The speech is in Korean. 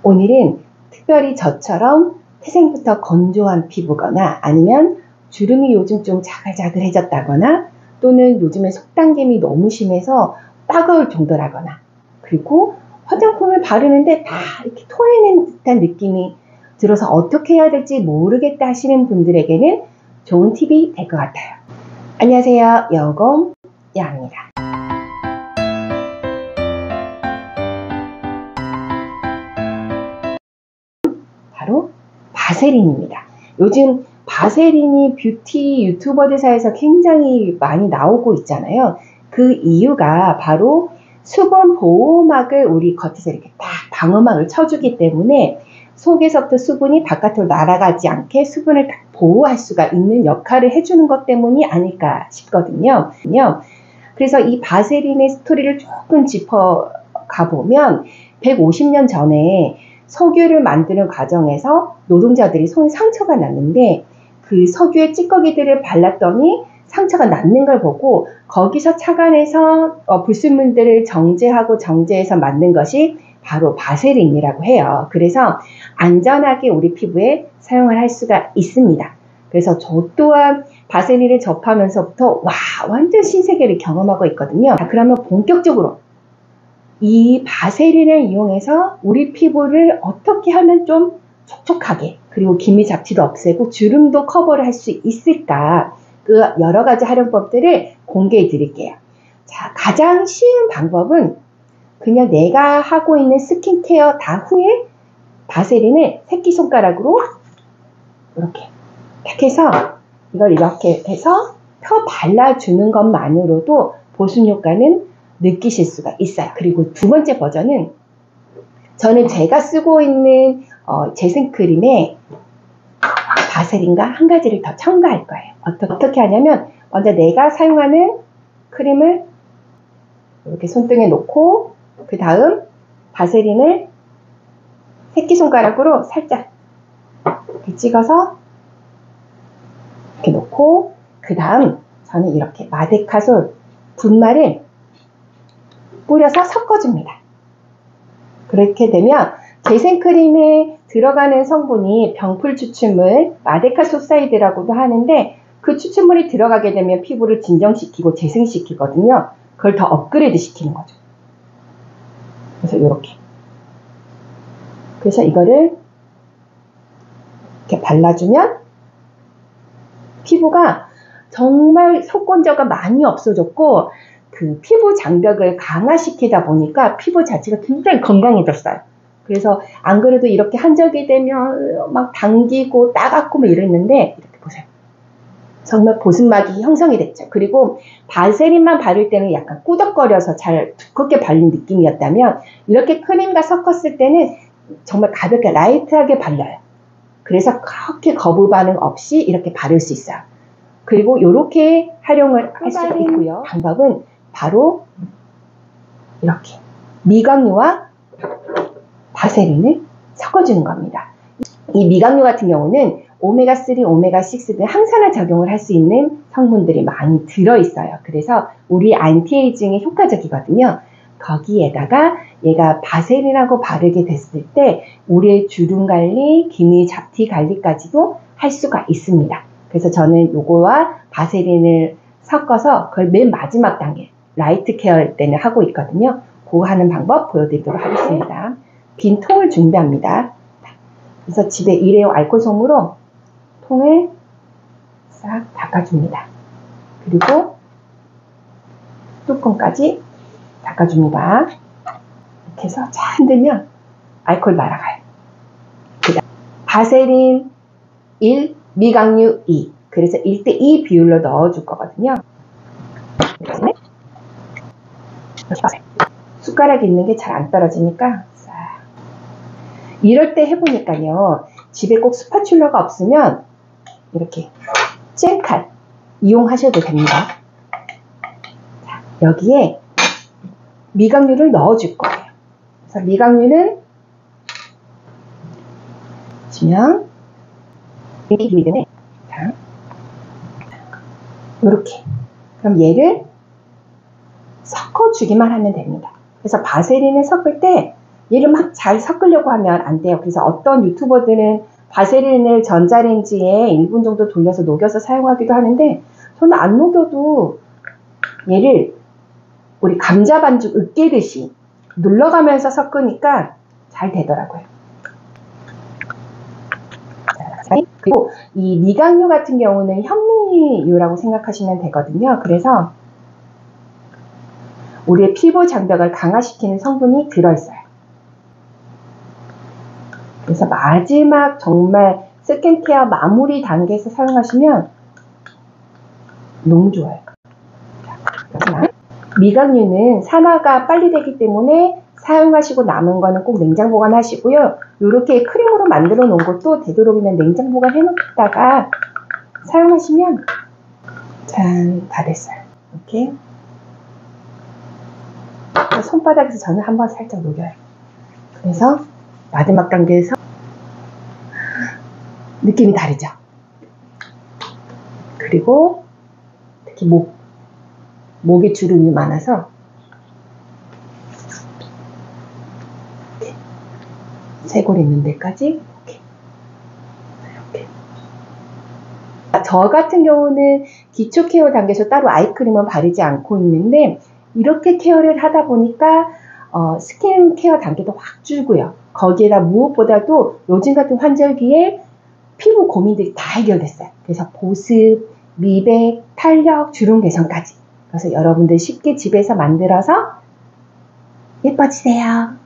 오늘은 특별히 저처럼 태생부터 건조한 피부거나 아니면 주름이 요즘 좀 자글자글해졌다거나 또는 요즘에 속당김이 너무 심해서 따가울 정도라거나 그리고 화장품을 바르는데 다 이렇게 토해낸 듯한 느낌이 들어서 어떻게 해야 될지 모르겠다 하시는 분들에게는 좋은 팁이 될 것 같아요. 안녕하세요. 여공 야입니다. 바로 바세린입니다. 요즘 바세린이 뷰티 유튜버들 사이에서 굉장히 많이 나오고 있잖아요. 그 이유가 바로 수분 보호막을 우리 겉에서 이렇게 딱 방어막을 쳐주기 때문에 속에서부터 수분이 바깥으로 날아가지 않게 수분을 딱 보호할 수가 있는 역할을 해주는 것 때문이 아닐까 싶거든요. 그래서 이 바세린의 스토리를 조금 짚어가 보면 150년 전에 석유를 만드는 과정에서 노동자들이 손에 상처가 났는데 그 석유의 찌꺼기들을 발랐더니 상처가 낫는 걸 보고 거기서 착안해서 불순물들을 정제해서 만든 것이 바로 바세린이라고 해요. 그래서 안전하게 우리 피부에 사용을 할 수가 있습니다. 그래서 저 또한 바세린을 접하면서부터 와 완전 신세계를 경험하고 있거든요. 자, 그러면 본격적으로 이 바세린을 이용해서 우리 피부를 어떻게 하면 좀 촉촉하게 그리고 기미 잡티도 없애고 주름도 커버를 할 수 있을까 그 여러 가지 활용법들을 공개해 드릴게요. 자, 가장 쉬운 방법은 그냥 내가 하고 있는 스킨케어 다 후에 바세린을 새끼손가락으로 이렇게 딱 해서 이걸 이렇게 해서 펴 발라주는 것만으로도 보습 효과는 느끼실 수가 있어요. 그리고 두 번째 버전은 저는 제가 쓰고 있는 재생크림에 바세린과 한 가지를 더 첨가할 거예요. 어떻게 하냐면 먼저 내가 사용하는 크림을 이렇게 손등에 놓고 그 다음 바세린을 새끼손가락으로 살짝 이렇게 찍어서 이렇게 놓고 그 다음 저는 이렇게 마데카솔 분말을 뿌려서 섞어줍니다. 그렇게 되면 재생크림에 들어가는 성분이 병풀 추출물, 마데카소사이드라고도 하는데 그 추출물이 들어가게 되면 피부를 진정시키고 재생시키거든요. 그걸 더 업그레이드 시키는 거죠. 그래서 이렇게. 그래서 이거를 이렇게 발라주면 피부가 정말 속건조가 많이 없어졌고 그 피부 장벽을 강화시키다 보니까 피부 자체가 굉장히 건강해졌어요. 그래서 안 그래도 이렇게 한적이 되면 막 당기고 따갑고 뭐 이랬는데 이렇게 보세요. 정말 보습막이 형성이 됐죠. 그리고 바세린만 바를 때는 약간 꾸덕거려서 잘 두껍게 발린 느낌이었다면 이렇게 크림과 섞었을 때는 정말 가볍게 라이트하게 발라요. 그래서 그렇게 거부 반응 없이 이렇게 바를 수 있어요. 그리고 이렇게 활용을 할 수가 있고요. 방법은 바로 이렇게 미강유와 바세린을 섞어주는 겁니다. 이 미강유 같은 경우는 오메가3, 오메가6 등 항산화 작용을 할 수 있는 성분들이 많이 들어있어요. 그래서 우리 안티에이징에 효과적이거든요. 거기에다가 얘가 바세린하고 바르게 됐을 때 우리의 주름 관리, 기미 잡티 관리까지도 할 수가 있습니다. 그래서 저는 요거와 바세린을 섞어서 그걸 맨 마지막 단계 라이트 케어 때는 하고 있거든요. 그거 하는 방법 보여드리도록 하겠습니다. 빈 통을 준비합니다. 그래서 집에 일회용 알코올 솜으로 통을 싹 닦아줍니다. 그리고 뚜껑까지 닦아줍니다. 이렇게 해서 잘 흔들면 알코올 날아가요. 바세린 1, 미강유 2. 그래서 1:2 비율로 넣어줄 거거든요. 숟가락이 있는 게 잘 안 떨어지니까 이럴 때 해보니까요. 집에 꼭 스파츌러가 없으면 이렇게 젤칼 이용하셔도 됩니다. 자, 여기에 미강유를 넣어줄 거예요. 그래서 미강유는 보시면 자, 이렇게 그럼 얘를 섞어주기만 하면 됩니다. 그래서 바세린을 섞을 때 얘를 막 잘 섞으려고 하면 안 돼요. 그래서 어떤 유튜버들은 바세린을 전자레인지에 1분 정도 돌려서 녹여서 사용하기도 하는데, 저는 안 녹여도 얘를 우리 감자 반죽 으깨듯이 눌러가면서 섞으니까 잘 되더라고요. 그리고 이 미각류 같은 경우는 현미유라고 생각하시면 되거든요. 그래서 우리의 피부 장벽을 강화시키는 성분이 들어있어요. 그래서 마지막 정말 스킨케어 마무리 단계에서 사용하시면 너무 좋아요. 미각류는 산화가 빨리 되기 때문에 사용하시고 남은 거는 꼭 냉장 보관하시고요. 이렇게 크림으로 만들어 놓은 것도 되도록이면 냉장 보관해 놓다가 사용하시면 짠, 다 됐어요. 이렇게 손바닥에서 저는 한번 살짝 녹여요. 그래서 마지막 단계에서 느낌이 다르죠. 그리고 특히 목에 주름이 많아서 이렇게 쇄골 있는 데까지 이렇게. 저 같은 경우는 기초 케어 단계에서 따로 아이크림은 바르지 않고 있는데, 이렇게 케어를 하다 보니까 스킨 케어 단계도 확 줄고요. 거기에다 무엇보다도 요즘 같은 환절기에 피부 고민들이 다 해결됐어요. 그래서 보습, 미백, 탄력, 주름 개선까지. 그래서 여러분들 쉽게 집에서 만들어서 예뻐지세요.